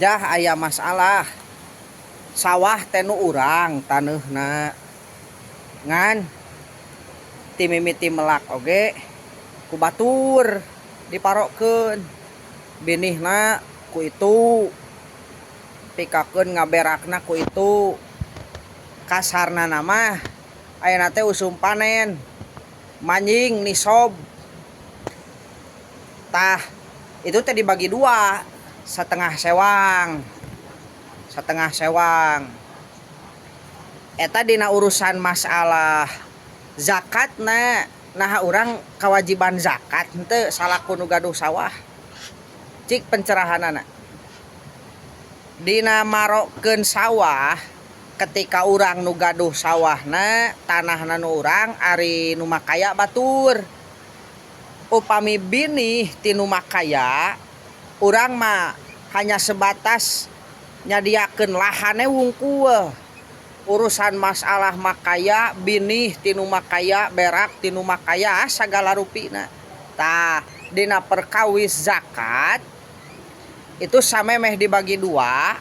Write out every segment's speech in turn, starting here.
jah aya masalah sawah tenu urang taneuhna ngan ti mimiti melak oge ku batur diparokeun binihna ku itu pikakeun ngaberakna ku itu kasarna nama ayeuna teh usum panen manjing nisob tah itu teh dibagi dua setengah sewang eta dina urusan masalah zakatna nah urang kewajiban zakat henteu salaku nu gaduh sawah cik pencerahanana dina marokeun sawah ketika urang nu gaduh sawahna tanahna nu urang ari nu makaya batur upami binih ti nu makaya urang mah hanya sebatas nyadiakeun lahane wungkul urusan masalah makaya binih tinu makaya berak tinu makaya sagala rupina tah dina perkawis zakat itu samemeh dibagi dua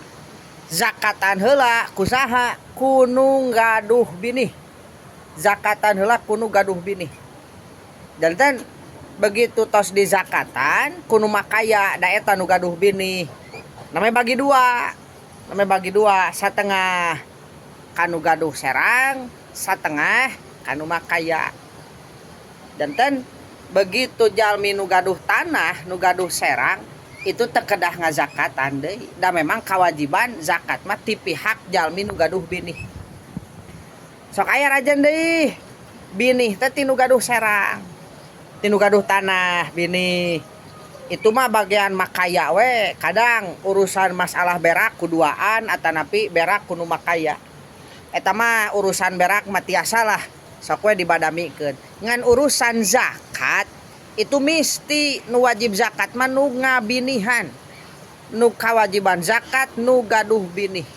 zakatan heula kusaha kunu gaduh binih zakatan heula kunu gaduh binih dan begitu tos di zakatan kunu makaya da eta nu gaduh binih namanya bagi dua satengah kanu gaduh serang satengah kanu makaya dan begitu jalmi nu gaduh tanah nu gaduh serang itu tekedah ngazakatan deui da memang kewajiban zakat mah ti pihak jalmi nu gaduh binih sok aya rajen deui binih teh ti nu gaduh serang ti nu gaduh tanah binih itu mah bagian makaya we kadang urusan masalah berak kuduaan atanapi berak kunu makaya eta mah urusan berak mah tiasa lah sok we dibadamikeun ngan urusan zakat itu mesti nu wajib zakat mah nu ngabinihan nu kawajiban zakat nu gaduh binih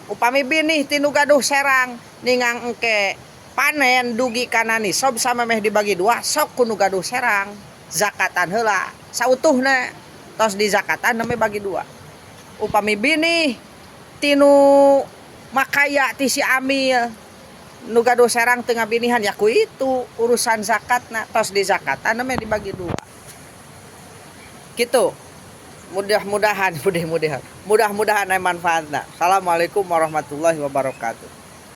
upami binih ti nu gaduh serang ningang engke panen dugi kana nisob samemeh dibagi dua sok ku nu gaduh serang zakatan heula sautuhna tos di zakatan namanya bagi dua upami binih tinu makaya ti si amil nu gaduh serang teu ngabinihan ya ku itu urusan zakatna tos di zakatan namanya dibagi dua gitu mudah-mudahan aya manfaatna. Assalamualaikum warahmatullahi wabarakatuh.